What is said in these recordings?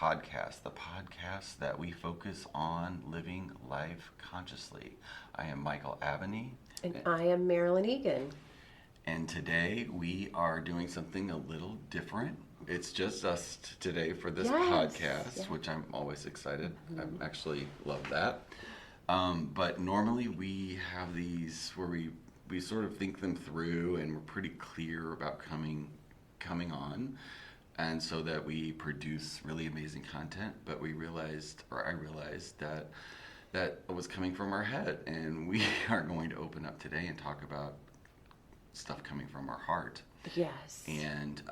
the podcast that we focus on living life consciously. I am Michael Aveney. And I am Marilyn Egan. And today we are doing something a little different. It's just us today for this podcast, which I'm always excited. I actually love that. But normally we have these where we sort of think them through and we're pretty clear about coming on. And so that we produce really amazing content, but I realized that it was coming from our head, and we are going to open up today and talk about stuff coming from our heart. Yes. And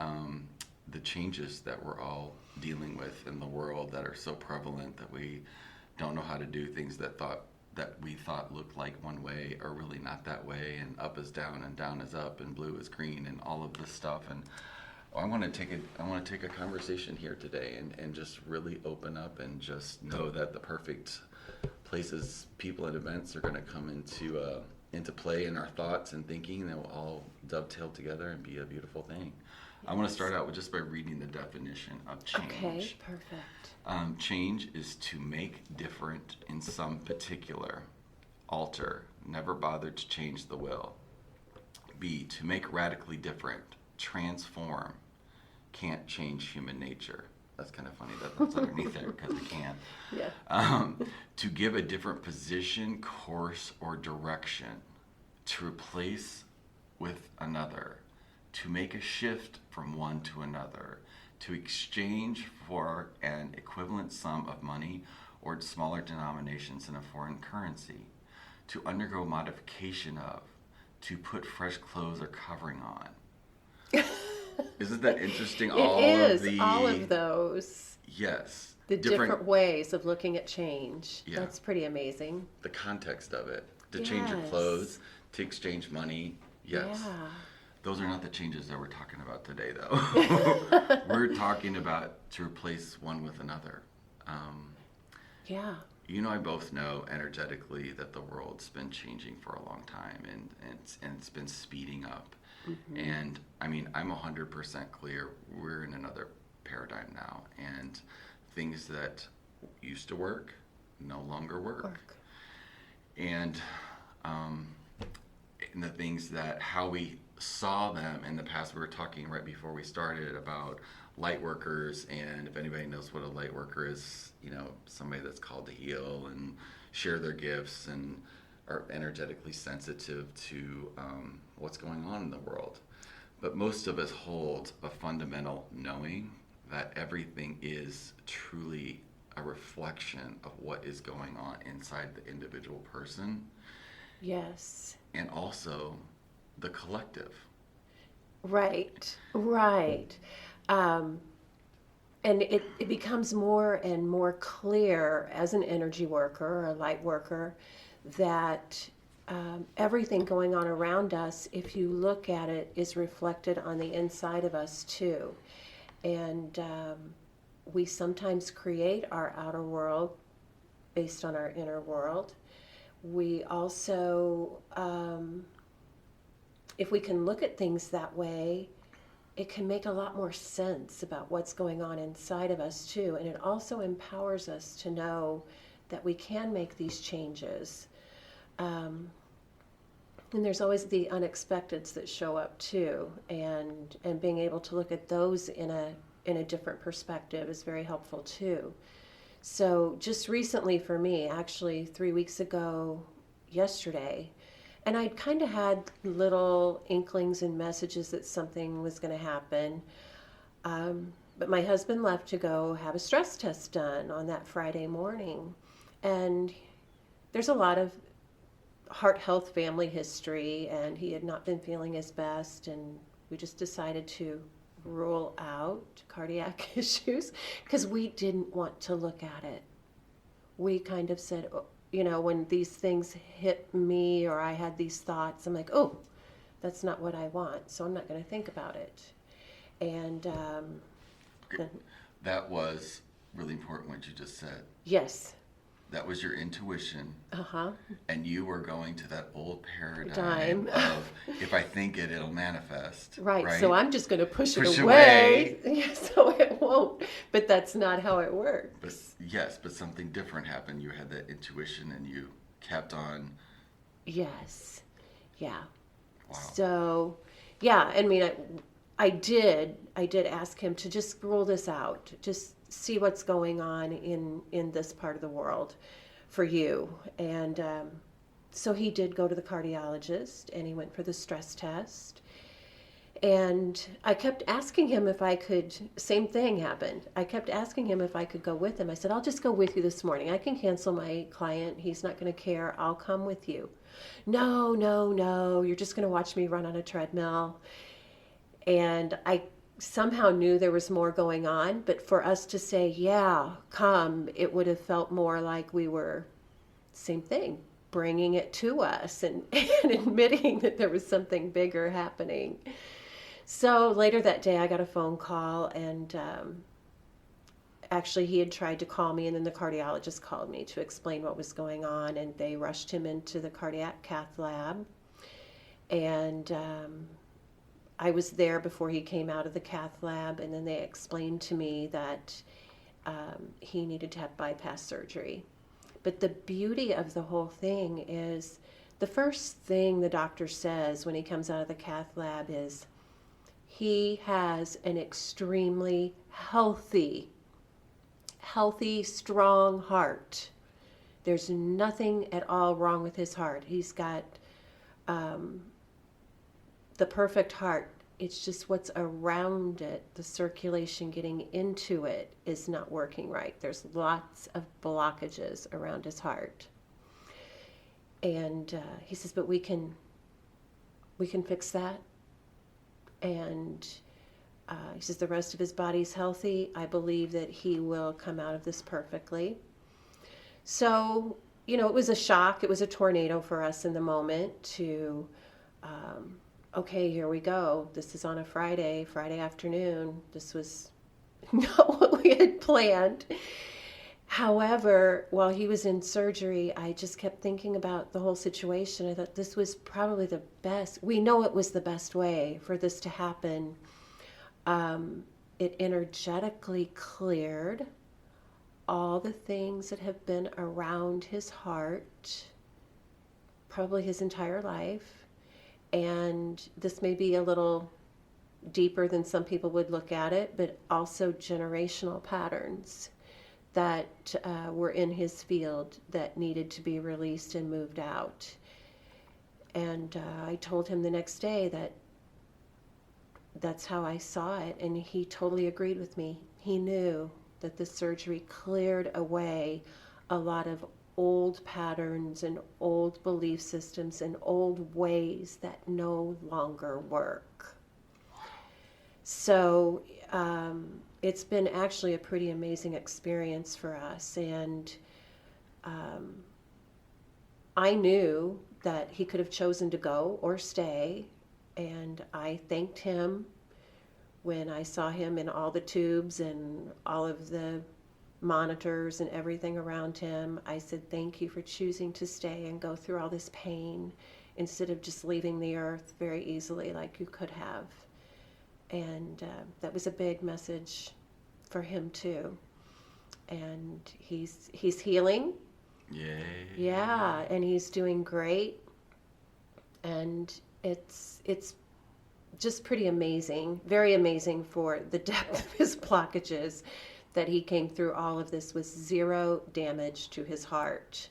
the changes that we're all dealing with in the world that are so prevalent that we don't know how to do things that we thought looked like one way are really not that way, and up is down and down is up and blue is green and all of this stuff. And I want to take a conversation here today and just really open up and just know that the perfect places, people, and events are going to come into play in our thoughts and thinking, and they will all dovetail together and be a beautiful thing. Yes. I want to start out with just by reading the definition of change. Okay, perfect. Change is to make different in some particular, alter, never bother to change the will. B, to make radically different, transform, can't change human nature. That's kind of funny that that's underneath there because we can't. Yeah. To give a different position, course, or direction, to replace with another, to make a shift from one to another, to exchange for an equivalent sum of money or smaller denominations in a foreign currency, to undergo modification of, to put fresh clothes or covering on. Isn't that interesting? All of those. Yes. The different ways of looking at change. Yeah. That's pretty amazing. The context of it. To change your clothes, to exchange money. Yes. Yeah. Those are not the changes that we're talking about today, though. We're talking about to replace one with another. Yeah. You know, I both know energetically that the world's been changing for a long time, and it's been speeding up. Mm-hmm. And I mean, I'm 100% clear we're in another paradigm now, and things that used to work no longer work. And the things that how we saw them in the past, we were talking right before we started about light workers, and if anybody knows what a light worker is, you know, somebody that's called to heal and share their gifts and are energetically sensitive to what's going on in the world. But most of us hold a fundamental knowing that everything is truly a reflection of what is going on inside the individual person. Yes. And also the collective. Right. And it becomes more and more clear as an energy worker or a light worker that everything going on around us, if you look at it, is reflected on the inside of us too. And we sometimes create our outer world based on our inner world. We also, if we can look at things that way, it can make a lot more sense about what's going on inside of us too. And it also empowers us to know that we can make these changes. And there's always the unexpecteds that show up too, and being able to look at those in a different perspective is very helpful too. So just recently for me, actually 3 weeks ago yesterday, and I'd kind of had little inklings and messages that something was going to happen, but my husband left to go have a stress test done on that Friday morning, and there's a lot of heart health family history, and he had not been feeling his best, and we just decided to rule out cardiac issues because we didn't want to look at it. We kind of said, you know, when these things hit me or I had these thoughts, I'm like, oh, that's not what I want, so I'm not going to think about it. And that was really important what you just said. Yes. that was your intuition, Uh-huh. and you were going to that old paradigm of if I think it, it'll manifest. Right. Right. So I'm just going to push it away. away so it won't. But that's not how it works. But yes, but something different happened. You had that intuition, and you kept on. Yes. Yeah. Wow. So, yeah, I mean, I did ask him to just rule this out, just see what's going on in this part of the world for you. And so he did go to the cardiologist, and he went for the stress test. And I kept asking him if I could, same thing happened. I kept asking him if I could go with him. I said, I'll just go with you this morning. I can cancel my client. He's not going to care. I'll come with you. No, no, no. You're just going to watch me run on a treadmill. And I somehow knew there was more going on. But for us to say, yeah, come, it would have felt more like we were, same thing, bringing it to us and admitting that there was something bigger happening. So later that day, I got a phone call, and actually he had tried to call me, and then the cardiologist called me to explain what was going on, and they rushed him into the cardiac cath lab. And I was there before he came out of the cath lab, and then they explained to me that he needed to have bypass surgery. But the beauty of the whole thing is the first thing the doctor says when he comes out of the cath lab is, he has an extremely healthy, strong heart. There's nothing at all wrong with his heart. He's got the perfect heart. It's just what's around it, the circulation getting into it, is not working right. There's lots of blockages around his heart. And he says, but we can fix that. And he says the rest of his body's healthy. I believe that he will come out of this perfectly. So, it was a shock. It was a tornado for us in the moment to, okay, here we go. This is on a Friday afternoon. This was not what we had planned. However, while he was in surgery, I just kept thinking about the whole situation. I thought this was probably the best. We know it was the best way for this to happen. It energetically cleared all the things that have been around his heart, probably his entire life. And this may be a little deeper than some people would look at it, but also generational patterns that were in his field that needed to be released and moved out. And I told him the next day that that's how I saw it, and he totally agreed with me. He knew that the surgery cleared away a lot of old patterns and old belief systems and old ways that no longer work. So it's been actually a pretty amazing experience for us. And I knew that he could have chosen to go or stay. And I thanked him when I saw him in all the tubes and all of the monitors and everything around him. I said, thank you for choosing to stay and go through all this pain instead of just leaving the earth very easily like you could have. And that was a big message for him too. And he's healing. Yay. Yeah, and he's doing great. And it's just pretty amazing, very amazing for the depth of his blockages, that he came through all of this with zero damage to his heart.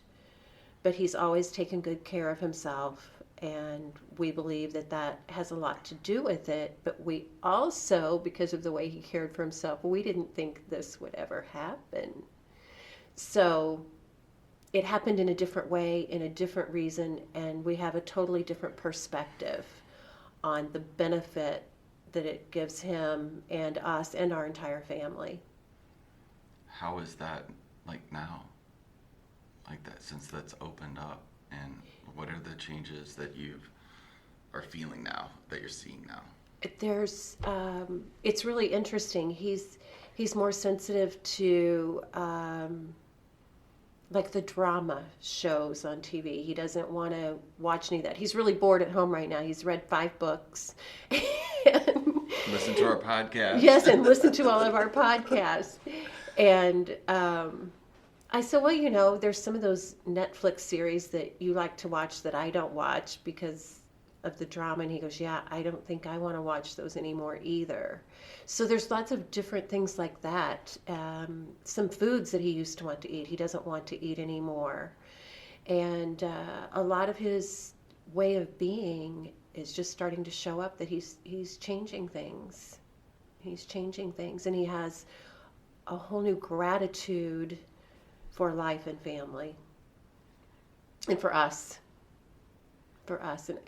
But he's always taken good care of himself, and we believe that that has a lot to do with it. But we also, because of the way he cared for himself, we didn't think this would ever happen. So it happened in a different way, in a different reason, and we have a totally different perspective on the benefit that it gives him and us and our entire family. How is that like now? Like that, since that's opened up, and what are the changes that you are feeling now, that you're seeing now? There's, it's really interesting. He's more sensitive to like the drama shows on TV. He doesn't want to watch any of that. He's really bored at home right now. He's read 5 books. And, Listen to our podcast. yes, and listen to all of our podcasts. And I said, well, there's some of those Netflix series that you like to watch that I don't watch because of the drama. And he goes, yeah, I don't think I want to watch those anymore either. So there's lots of different things like that. Some foods that he used to want to eat, he doesn't want to eat anymore. And a lot of his way of being is just starting to show up, that he's changing things. He's changing things. And he has a whole new gratitude for life and family. And for us.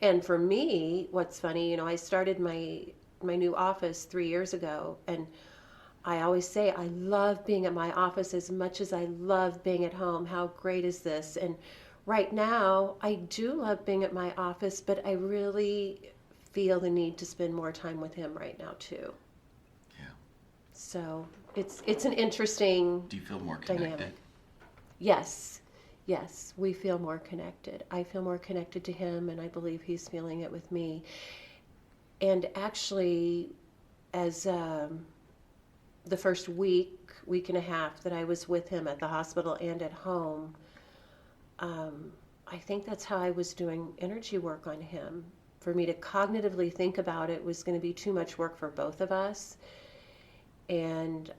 And for me, what's funny, I started my new office 3 years ago, and I always say I love being at my office as much as I love being at home. How great is this? And right now, I do love being at my office, but I really feel the need to spend more time with him right now too. Yeah. So it's an interesting Do you feel more connected? dynamic. Yes, we feel more connected. I feel more connected to him, and I believe he's feeling it with me. And actually, as the first week and a half that I was with him at the hospital and at home, I think that's how I was doing energy work on him. For me to cognitively think about it was going to be too much work for both of us. And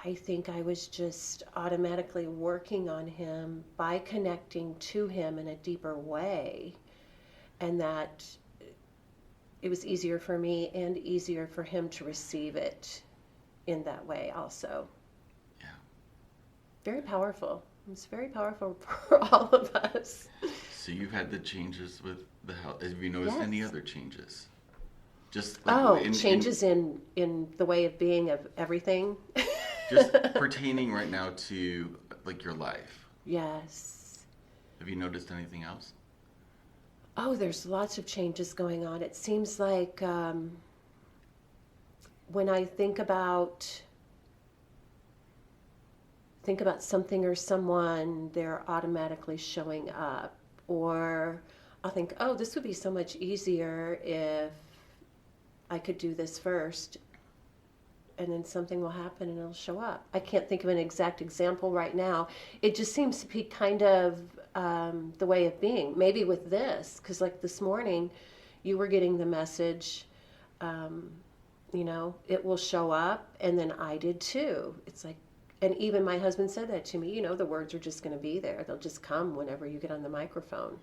I think I was just automatically working on him by connecting to him in a deeper way. And that it was easier for me and easier for him to receive it in that way also. Yeah. Very powerful. It's very powerful for all of us. So you've had the changes with the health. Have you noticed any other changes? Just changes in the way of being of everything. Just pertaining right now to like your life. Yes. Have you noticed anything else? Oh, there's lots of changes going on. It seems like when I think about something or someone, they're automatically showing up. Or I'll think, oh, this would be so much easier if I could do this first. And then something will happen and it'll show up. I can't think of an exact example right now. It just seems to be kind of the way of being. Maybe with this, because like this morning, you were getting the message, it will show up, and then I did too. It's like, and even my husband said that to me, the words are just going to be there. They'll just come whenever you get on the microphone.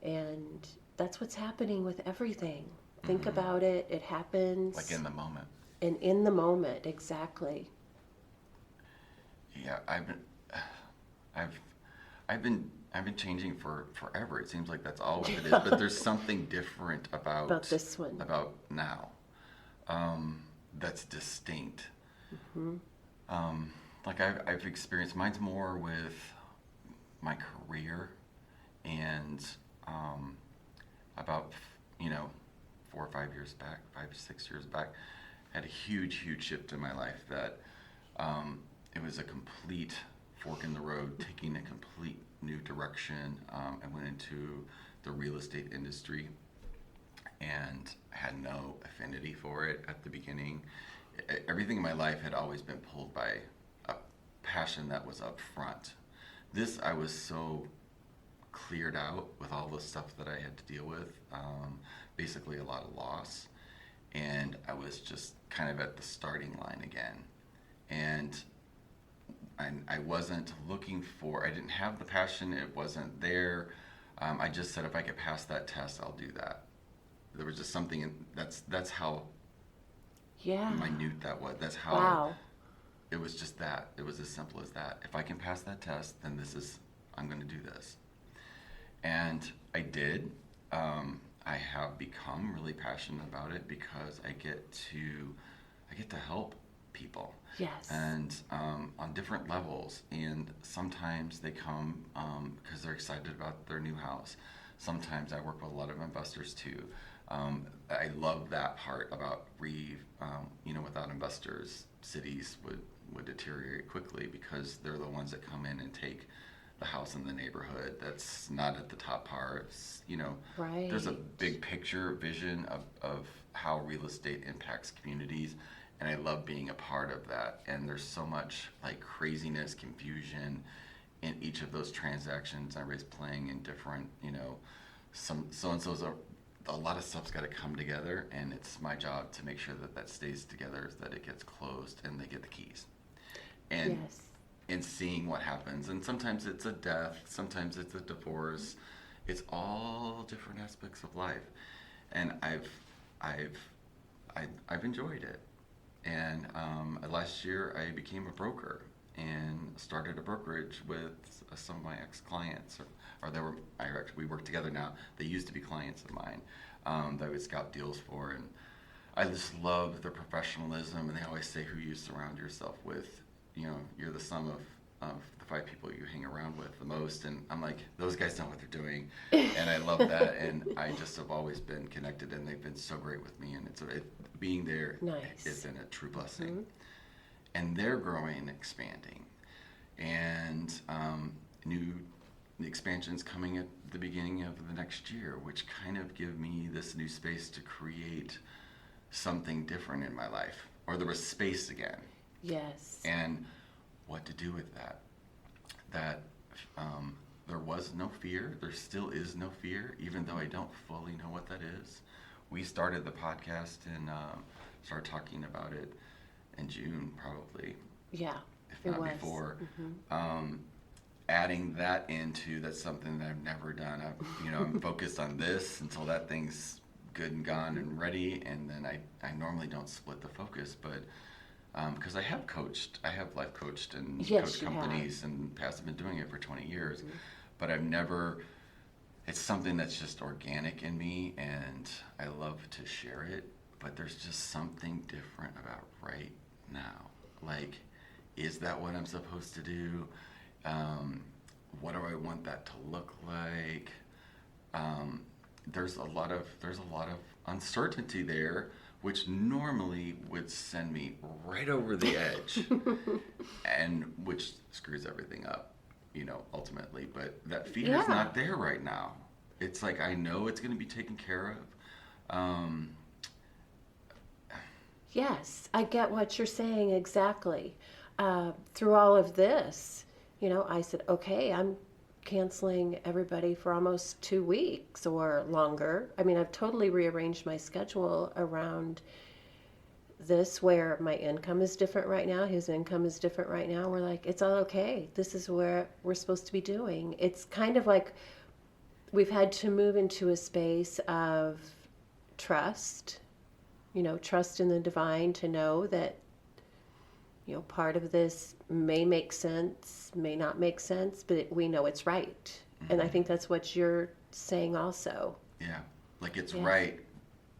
And that's what's happening with everything. Think about it. It happens. Like in the moment. And in the moment, exactly. Yeah, I've been changing for forever. It seems like that's all it is. But there's something different about this one. About now, that's distinct. Like I've experienced. Mine's more with my career, and about 4 or 5 years back, 5 to 6 years back, had a huge shift in my life that it was a complete fork in the road, taking a complete new direction. I went into the real estate industry and had no affinity for it at the beginning. Everything in my life had always been pulled by a passion that was up front. This, I was so cleared out with all the stuff that I had to deal with, basically a lot of loss. And I was just kind of at the starting line again. And I wasn't looking for, I didn't have the passion, it wasn't there. I just said, if I could pass that test, I'll do that. There was just something, that's how minute that was. That's how, it was just that. It was as simple as that. If I can pass that test, then I'm going to do this. And I did. I have become really passionate about it because I get to help people. Yes. And on different levels. And sometimes they come because they're excited about their new house. Sometimes I work with a lot of investors too. I love that part about without investors, cities would deteriorate quickly because they're the ones that come in and take the house in the neighborhood that's not at the top parts. Right. There's a big picture vision of how real estate impacts communities, and I love being a part of that. And there's so much like craziness, confusion in each of those transactions. Everybody's playing in different, some so-and-so's a lot of stuff's got to come together, and it's my job to make sure that stays together, that it gets closed and they get the keys. And Yes. and seeing what happens. And sometimes it's a death, sometimes it's a divorce. It's all different aspects of life. And I've enjoyed it. And last year I became a broker and started a brokerage with some of my ex-clients, we work together now. They used to be clients of mine that I would scout deals for, and I just love their professionalism. And they always say, who you surround yourself with, you're the sum of the 5 people you hang around with the most. And I'm like, those guys know what they're doing, and I love that. And I just have always been connected, and they've been so great with me. And being there has been a true blessing. Mm-hmm. And they're growing and expanding, and new expansions coming at the beginning of the next year, which kind of give me this new space to create something different in my life, or there was space again. Yes. And what to do with that. There was no fear. There still is no fear, even though I don't fully know what that is. We started the podcast and started talking about it in June, probably. Yeah, if not before. Mm-hmm. Adding that into, that's something that I've never done. I'm focused on this until that thing's good and gone and ready, and then I normally don't split the focus, but because I have life coached and coached companies and I've been doing it for 20 years, mm-hmm. but I've never, it's something that's just organic in me, and I love to share it, but there's just something different about right now. Like, is that what I'm supposed to do? What do I want that to look like? There's a lot of uncertainty there, which normally would send me right over the edge, and which screws everything up, ultimately. But that fear is not there right now. It's like, I know it's going to be taken care of. Yes, I get what you're saying exactly. Through all of this, I said, okay, I'm canceling everybody for almost 2 weeks or longer. I mean, I've totally rearranged my schedule around this, where my income is different right now. His income is different right now. We're like, it's all okay. This is where we're supposed to be doing. It's kind of like we've had to move into a space of trust, trust in the divine, to know that, part of this may make sense, may not make sense, but we know it's right. Mm-hmm. And I think that's what you're saying also. Yeah. Like, it's right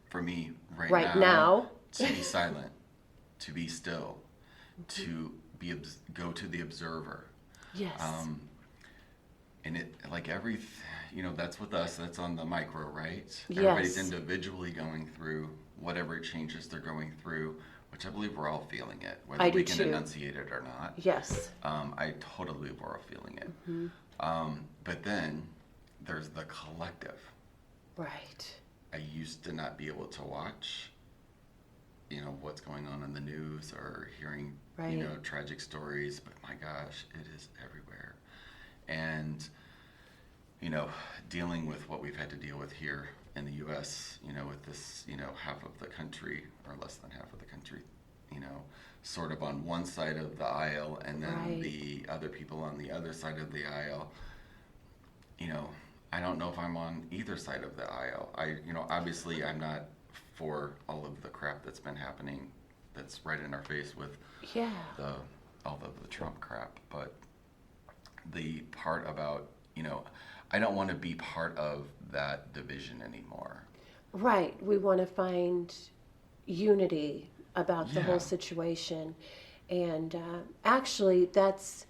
for me right now to be silent, to be still, to go to the observer. Yes. And it, like, that's with us, that's on the micro, right? Yes. Everybody's individually going through whatever changes they're going through, which I believe we're all feeling it, whether we can enunciate it or not. Yes. I totally believe we're all feeling it. Mm-hmm. But then there's the collective. Right. I used to not be able to watch, what's going on in the news or hearing, tragic stories, but my gosh, it is everywhere. And, dealing with what we've had to deal with here in the U.S., with this, half of the country, or less than half of the country, sort of on one side of the aisle, and then the other people on the other side of the aisle. I don't know if I'm on either side of the aisle. Obviously I'm not for all of the crap that's been happening, that's right in our face with all of the Trump crap, but the part about, I don't want to be part of that division anymore. Right. We want to find unity about the whole situation. And actually, that's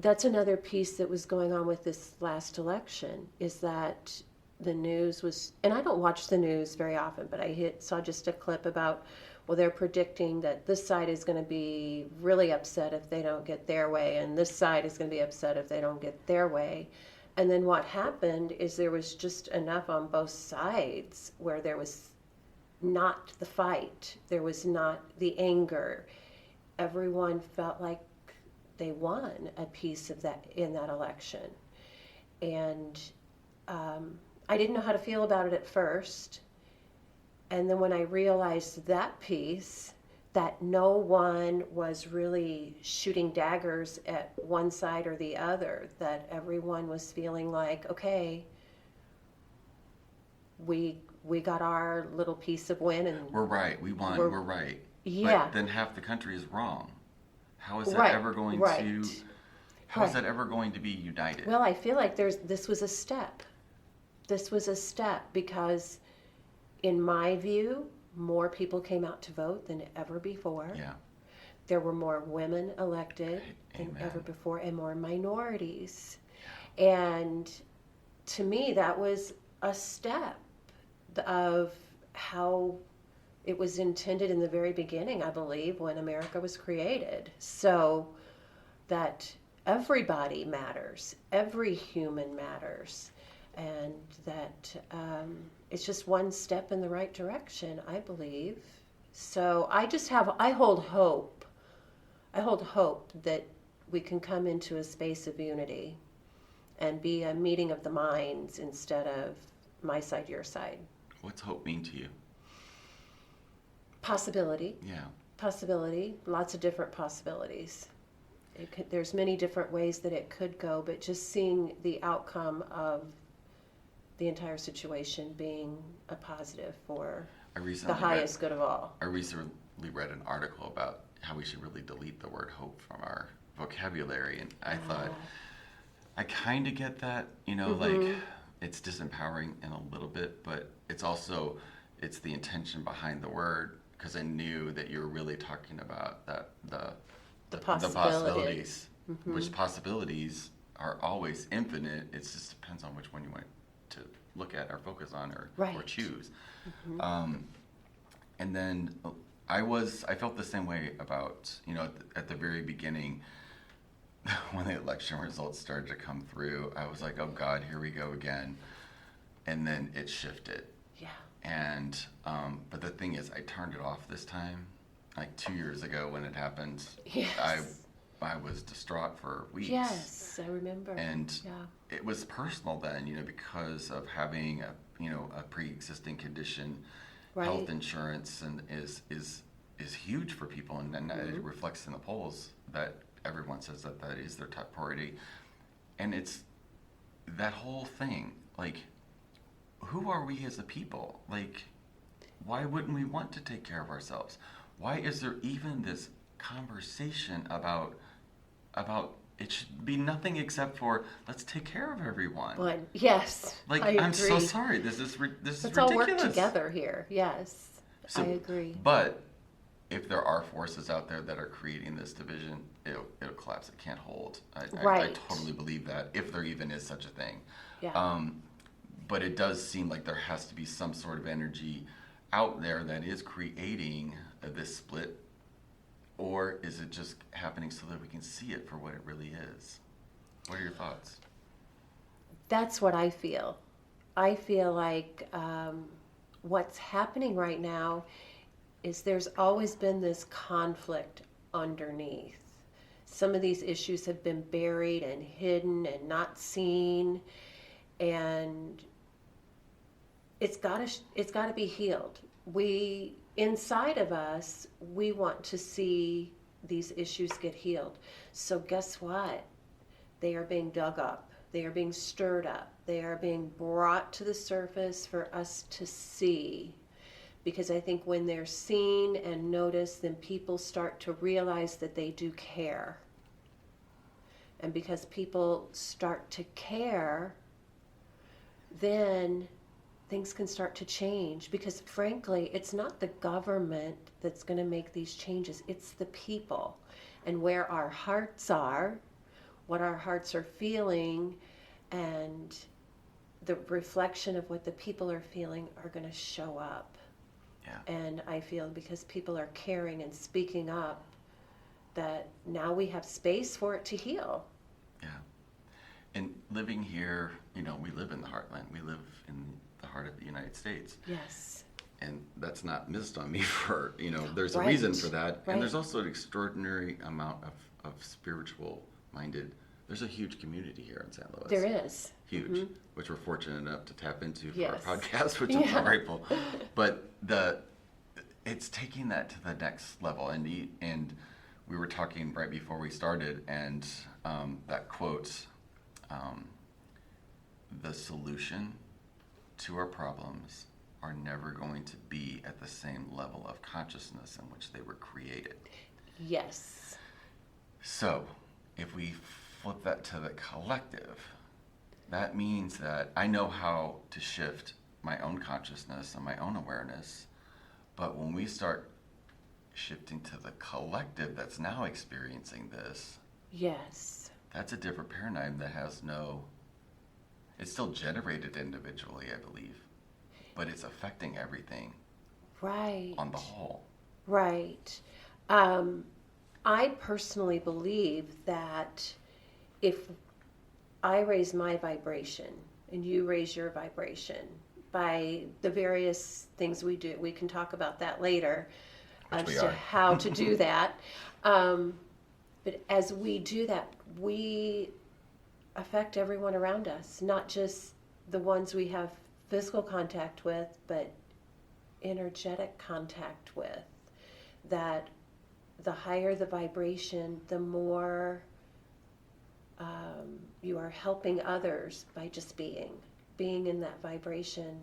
another piece that was going on with this last election, is that the news was, and I don't watch the news very often, but I saw just a clip about well, they're predicting that this side is going to be really upset if they don't get their way, and this side is going to be upset if they don't get their way. And then what happened is there was just enough on both sides where there was not the fight, there was not the anger. Everyone felt like they won a piece of that in that election. And I didn't know how to feel about it at first. And then when I realized that piece, that no one was really shooting daggers at one side or the other, that everyone was feeling like, okay, we got our little piece of win, and we're right, we won, we're right. Yeah. But then half the country is wrong. How is that Right, ever going right. to? How is that ever going to be united? Well, I feel like this was a step. This was a step because, in my view, more people came out to vote than ever before. Yeah. There were more women elected than Amen. ever before, and more minorities. And to me, that was a step of how it was intended in the very beginning, I believe, when America was created. So that everybody matters, every human matters, and that it's just one step in the right direction, I believe. So I hold hope. I hold hope that we can come into a space of unity and be a meeting of the minds instead of my side, your side. What's hope mean to you? Possibility. Yeah. Possibility. Lots of different possibilities. There's many different ways that it could go, but just seeing the outcome of the entire situation being a positive for the highest good of all. I recently read an article about how we should really delete the word hope from our vocabulary, and I thought, I kind of get that, like it's disempowering in a little bit, but it's also, it's the intention behind the word, because I knew that you were really talking about that the possibilities, which possibilities are always infinite. It just depends on which one you want to look at or focus on or choose. And then I felt the same way about, at the very beginning, when the election results started to come through, I was like, oh God, here we go again. And then it shifted. Yeah. And, but the thing is, I turned it off this time. Like 2 years ago when it happened, Yes. I was distraught for weeks. Yes, I remember. And it was personal then, because of having a pre-existing condition. Right. Health insurance and is huge for people, and then it reflects in the polls that everyone says that is their top priority. And it's that whole thing, like, who are we as a people? Like, why wouldn't we want to take care of ourselves? Why is there even this conversation about it should be nothing except for let's take care of everyone. Yes, like, I agree. I'm so sorry. This is ridiculous. Let's all work together here. Yes, I agree. But if there are forces out there that are creating this division, it'll collapse. It can't hold. I totally believe that, if there even is such a thing. Yeah. But it does seem like there has to be some sort of energy out there that is creating this split. Or is it just happening so that we can see it for what it really is? What are your thoughts? That's what I feel. I feel like what's happening right now is there's always been this conflict underneath. Some of these issues have been buried and hidden and not seen, and it's got to be healed. Inside of us, we want to see these issues get healed. So guess what? They are being dug up. They are being stirred up. They are being brought to the surface for us to see. Because I think when they're seen and noticed, then people start to realize that they do care. And because people start to care, then things can start to change, because frankly, it's not the government that's going to make these changes. It's the people, and where our hearts are, what our hearts are feeling, and the reflection of what the people are feeling are going to show up. Yeah. And I feel because people are caring and speaking up, that now we have space for it to heal. Yeah. And living here, we live in the heartland. We live in the heart of the United States. Yes. And that's not missed on me for, there's a Right. reason for that. Right. And there's also an extraordinary amount of spiritual minded. There's a huge community here in St. Louis. There is. Huge, Mm-hmm. which we're fortunate enough to tap into for Yes. our podcast, which Yeah. I'm grateful. But it's taking that to the next level. And we were talking right before we started, and that quote, the solution to our problems are never going to be at the same level of consciousness in which they were created. Yes. So, if we flip that to the collective, that means that I know how to shift my own consciousness and my own awareness, but when we start shifting to the collective that's now experiencing this, Yes. that's a different paradigm that has it's still generated individually, I believe, but it's affecting everything Right. on the whole. Right. I personally believe that if I raise my vibration and you raise your vibration by the various things we do, we can talk about that later Which we as to are. how to do that. But as we do that, we affect everyone around us, not just the ones we have physical contact with, but energetic contact with. That the higher the vibration, the more you are helping others by just being. Being in that vibration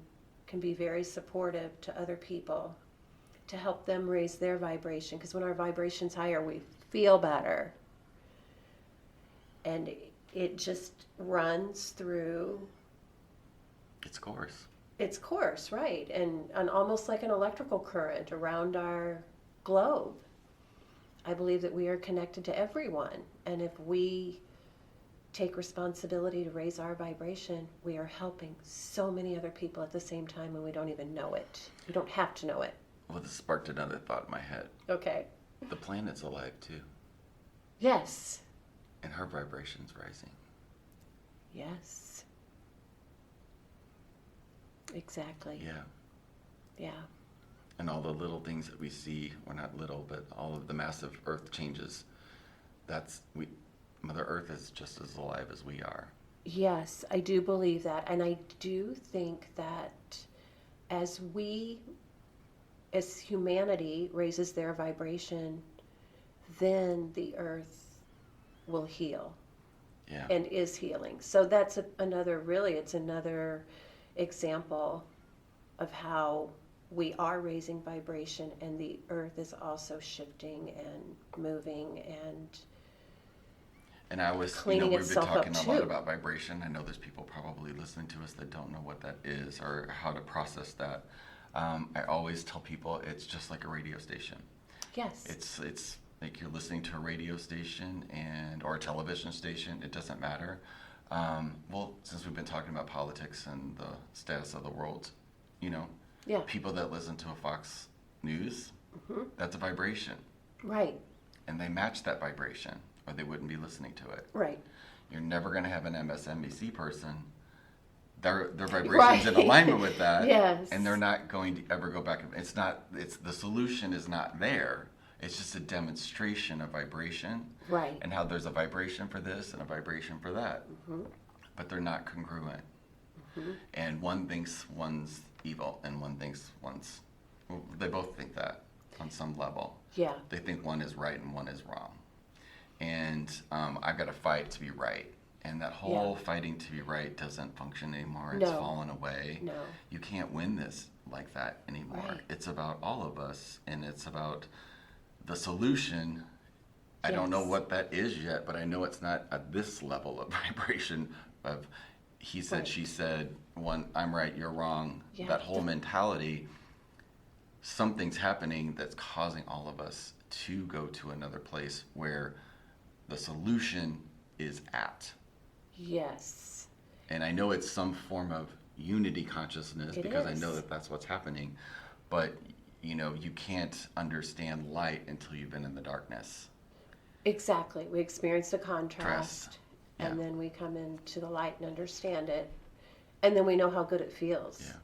can be very supportive to other people to help them raise their vibration. Because when our vibration's higher, we feel better. And it just runs through Its course. its course, right? And almost like an electrical current around our globe. I believe that we are connected to everyone. And if we take responsibility to raise our vibration, we are helping so many other people at the same time, and we don't even know it. We don't have to know it. Well, this sparked another thought in my head. Okay. The planet's alive too, Yes. and her vibration's rising. Yes. Exactly. Yeah. Yeah. And all the little things that we see, well, not little, but all of the massive earth changes, Mother Earth is just as alive as we are. Yes, I do believe that. And I do think that as humanity raises their vibration, then the earth will heal. Yeah. And is healing. So that's another example of how we are raising vibration, and the earth is also shifting and moving And I was, cleaning we've been itself up, talking a lot too. about vibration. I know there's people probably listening to us that don't know what that is or how to process that. I always tell people it's just like a radio station. yes. It's like you're listening to a radio station or a television station. It doesn't matter. Well, since we've been talking about politics and the status of the world, Yeah. people that listen to a Fox News, that's a vibration, Right. and they match that vibration, or they wouldn't be listening to it. Right. You're never going to have an MSNBC person. Their vibration's Right. in alignment with that, Yes. and they're not going to ever go back. It's the solution is not there. It's just a demonstration of vibration, Right. and how there's a vibration for this and a vibration for that, but they're not congruent. And one thinks one's evil, and one thinks they both think that on some level. Yeah. They think one is right and one is wrong. And I've got to fight to be right. And that whole fighting to be right doesn't function anymore. It's No. fallen away. No. You can't win this like that anymore. Right. It's about all of us, and it's about the solution. I don't know Yes. what that is yet, but I know it's not at this level of vibration of he said, Right. she said, one, I'm right, you're wrong. Yeah. That whole mentality, something's happening that's causing all of us to go to another place where the solution is at. Yes. And I know it's some form of unity consciousness It because I is. know that that's what's happening. But, you can't understand light until you've been in the darkness. Exactly. We experience the contrast, Yeah. and then we come into the light and understand it, and then we know how good it feels. Yeah.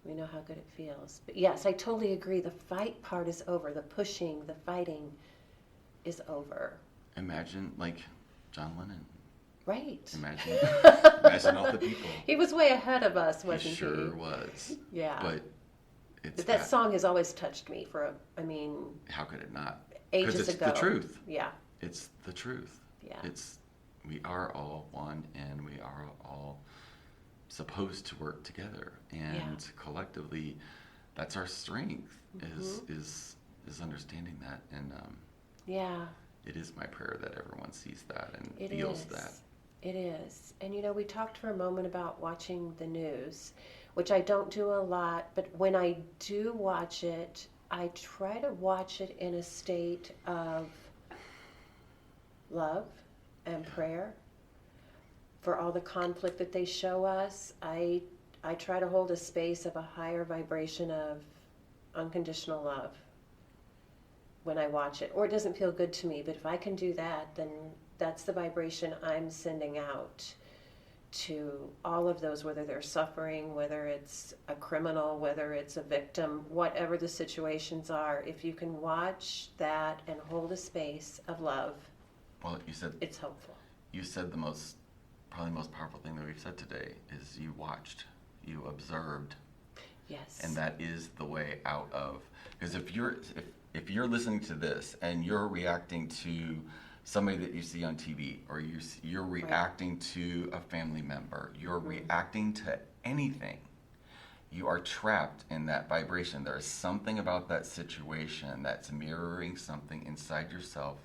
We know how good it feels. But yes, I totally agree. The fight part is over. The pushing, the fighting is over. Imagine, like, John Lennon. Right. Imagine all the people. He was way ahead of us, wasn't he? He sure was. Yeah. But that song has always touched me how could it not? Ages Because it's ago. the truth. Yeah. It's the truth. Yeah. We are all one, and we are all supposed to work together, and collectively, that's our strength. Is understanding that, and it is my prayer that everyone sees that and feels that. It is. And we talked for a moment about watching the news, which I don't do a lot, but when I do watch it, I try to watch it in a state of love and prayer for all the conflict that they show us. I try to hold a space of a higher vibration of unconditional love when I watch it, or it doesn't feel good to me. But if I can do that, then that's the vibration I'm sending out to all of those, whether they're suffering, whether it's a criminal, whether it's a victim, whatever the situations are. If you can watch that and hold a space of love, well, it's helpful. You said probably the most powerful thing that we've said today is you watched, you observed. Yes. And that is the way out of, because if you're listening to this and you're reacting to somebody that you see on TV, or you're reacting to a family member, you're reacting to anything, you are trapped in that vibration. There is something about that situation that's mirroring something inside yourself,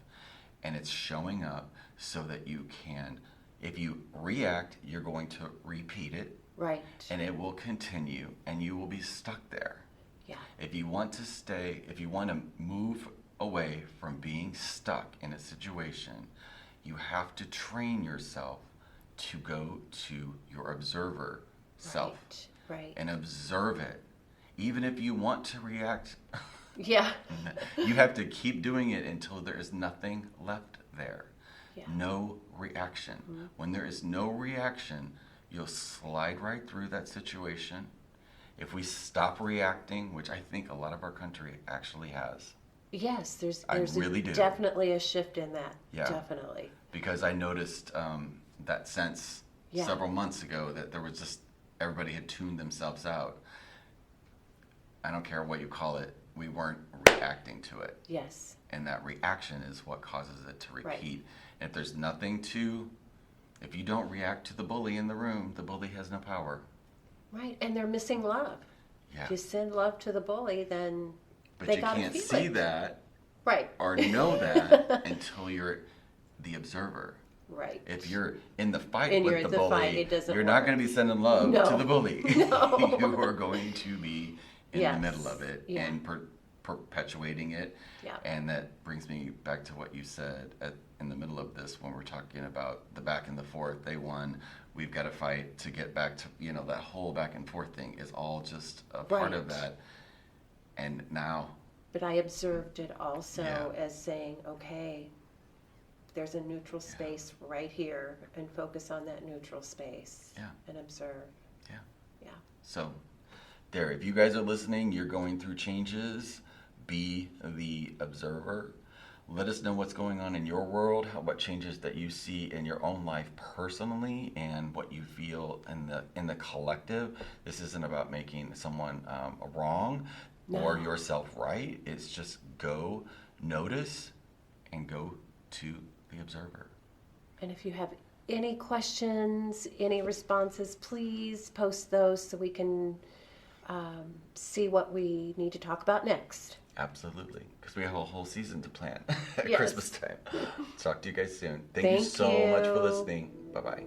and it's showing up so that you can, if you react, you're going to repeat it. Right. And it will continue, and you will be stuck there. Yeah. If you want to move away from being stuck in a situation, you have to train yourself to go to your observer self. Right. And observe it. Even if you want to react, yeah. you have to keep doing it until there is nothing left there. Yeah. No reaction. Mm-hmm. When there is no reaction, you'll slide right through that situation. If we stop reacting, which I think a lot of our country actually has. Yes, there's really definitely a shift in that. Yeah. Definitely. Because I noticed that sense several months ago that there was just, everybody had tuned themselves out. I don't care what you call it, we weren't reacting to it. Yes. And that reaction is what causes it to repeat. Right. And if there's nothing if you don't react to the bully in the room, the bully has no power. Right, and they're missing love. Yeah. If you send love to the bully, then but they you gotta can't feel see it. that, right, or know that until you're the observer. Right. If you're in the fight and with the bully, you're not going to be sending love to the bully. No. You are going to be in the middle of it and perpetuating it. Yeah. And that brings me back to what you said in the middle of this when we're talking about the back and the forth. They won. We've got to fight to get back to, that whole back and forth thing is all just a part of that. And now. But I observed it also as saying, okay, there's a neutral space right here, and focus on that neutral space and observe. Yeah. Yeah. So there, if you guys are listening, you're going through changes, be the observer. Let us know what's going on in your world, what changes that you see in your own life personally, and what you feel in the collective. This isn't about making someone wrong or yourself right. It's just go notice and go to the observer. And if you have any questions, any responses, please post those so we can see what we need to talk about next. Absolutely, because we have a whole season to plan at Yes. Christmas time. Talk to you guys soon. Thank you so much for listening. Bye-bye.